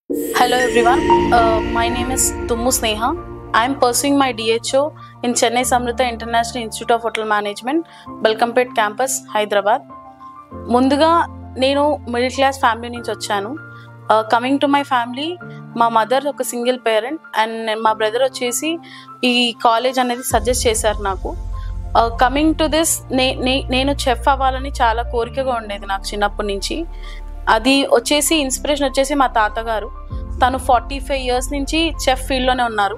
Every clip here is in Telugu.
Hello everyone, my name is Tummu Sneha. I am pursuing my DHO in Chennai Samrita International Institute of Hotel Management, Belkampet campus, Hyderabad. ముందుగా నేను మిడిల్ క్లాస్ ఫ్యామిలీ నుంచి వచ్చాను. కమింగ్ టు మై ఫ్యామిలీ, మా మదర్ ఒక సింగిల్ పేరెంట్ అండ్ మా బ్రదర్ వచ్చేసి ఈ కాలేజ్ అనేది సజెస్ట్ చేశారు నాకు. కమింగ్ టు దిస్, నేను చెఫ్ అవ్వాలని చాలా కోరికగా ఉండేది నాకు చిన్నప్పటి నుంచి. అది వచ్చేసి ఇన్స్పిరేషన్ వచ్చేసి మా తాతగారు. తను 45 years నుంచి చెఫ్ ఫీల్డ్లోనే ఉన్నారు.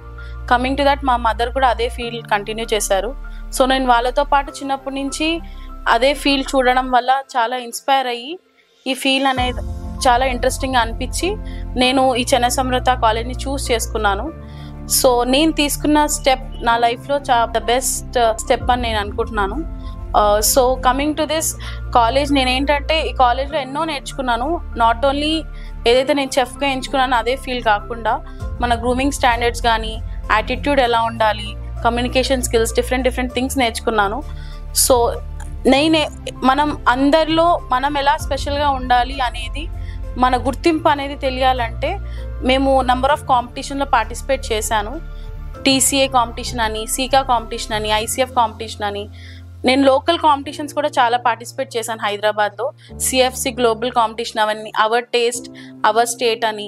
కమింగ్ టు దట్, మా మదర్ కూడా అదే ఫీల్డ్ కంటిన్యూ చేశారు. సో నేను వాళ్ళతో పాటు చిన్నప్పటి నుంచి అదే ఫీల్డ్ చూడడం వల్ల చాలా ఇన్స్పైర్ అయ్యి ఈ ఫీల్డ్ అనేది చాలా ఇంట్రెస్టింగ్గా అనిపించి నేను ఈ చెన్నై సమృత కాలేజ్ని చూస్ చేసుకున్నాను. సో నేను తీసుకున్న స్టెప్ నా లైఫ్లో ద బెస్ట్ స్టెప్ అని నేను అనుకుంటున్నాను. So coming to this college, నేనేంటంటే ఈ కాలేజ్లో ఎన్నో నేర్చుకున్నాను. నాట్ ఓన్లీ ఏదైతే నేను చెఫ్గా ఎంచుకున్నానో అదే ఫీల్డ్ కాకుండా మన గ్రూమింగ్ స్టాండర్డ్స్ కానీ, యాటిట్యూడ్ ఎలా ఉండాలి, కమ్యూనికేషన్ స్కిల్స్, డిఫరెంట్ థింగ్స్ నేర్చుకున్నాను. సో మనం అందరిలో మనం ఎలా స్పెషల్గా ఉండాలి అనేది, మన గుర్తింపు అనేది తెలియాలంటే మేము నెంబర్ ఆఫ్ కాంపిటీషన్లో పార్టిసిపేట్ చేశాను. టీసీఏ కాంపిటీషన్ అని, సీకా కాంపిటీషన్ అని, ఐసీఎఫ్ కాంపిటీషన్ అని. నేను లోకల్ కాంపిటీషన్స్ కూడా చాలా పార్టిసిపేట్ చేశాను హైదరాబాద్లో. సిఎఫ్సి గ్లోబల్ కాంపిటీషన్ అవన్నీ, అవర్ టేస్ట్, అవర్ స్టేట్ అని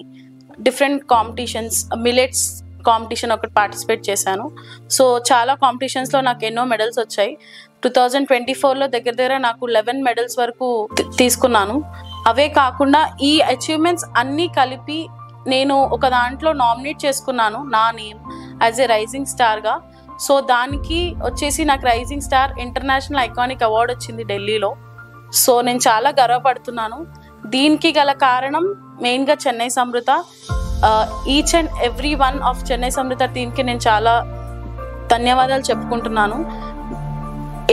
డిఫరెంట్ కాంపిటీషన్స్, మిలెట్స్ కాంపిటీషన్ ఒకటి పార్టిసిపేట్ చేశాను. సో చాలా కాంపిటీషన్స్లో నాకు ఎన్నో మెడల్స్ వచ్చాయి. 2024లో దగ్గర నాకు 11 మెడల్స్ వరకు తీసుకున్నాను. అవే కాకుండా ఈ అచీవ్మెంట్స్ అన్నీ కలిపి నేను ఒక దాంట్లో నామినేట్ చేసుకున్నాను నా నేమ్ యాజ్ ఏ రైజింగ్ స్టార్గా. సో దానికి వచ్చేసి నాకు rising star international iconic award వచ్చింది ఢిల్లీలో. సో నేను చాలా గర్వపడుతున్నాను. దీనికి గల కారణం మెయిన్గా Chennai Samrutha. Each and every one of Chennai Samrutha టీమ్కి నేను చాలా ధన్యవాదాలు చెప్పుకుంటున్నాను.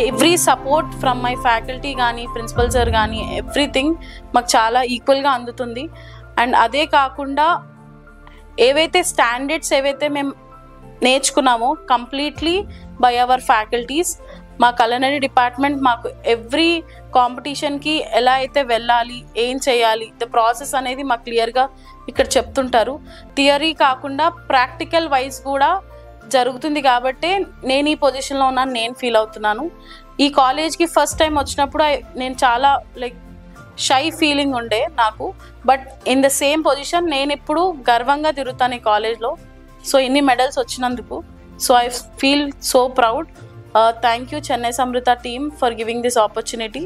Every support from my faculty కానీ, ప్రిన్సిపల్ సార్ కానీ, ఎవ్రీథింగ్ మాకు చాలా ఈక్వల్గా అందుతుంది. అండ్ అదే కాకుండా ఏవైతే స్టాండర్డ్స్ ఏవైతే మేము నేర్చుకున్నామో కంప్లీట్లీ బై అవర్ ఫ్యాకల్టీస్. మా culinary డిపార్ట్మెంట్ మాకు ఎవ్రీ కాంపిటీషన్కి ఎలా అయితే వెళ్ళాలి, ఏం చేయాలి, ద ప్రాసెస్ అనేది మాకు క్లియర్గా ఇక్కడ చెప్తుంటారు. థియరీ కాకుండా ప్రాక్టికల్ వైజ్ కూడా జరుగుతుంది. కాబట్టి నేను ఈ పొజిషన్లో ఉన్నాను నేను ఫీల్ అవుతున్నాను. ఈ కాలేజ్కి ఫస్ట్ టైం వచ్చినప్పుడు నేను చాలా షై ఫీలింగ్ ఉండే నాకు. But in the same position నేను ఇప్పుడు గర్వంగా తిరుగుతాను ఈ కాలేజ్లో. సో ఇన్ని మెడల్స్ వచ్చినందుకు. So I feel so proud. Thank you Chennai Samrutha team for giving this opportunity.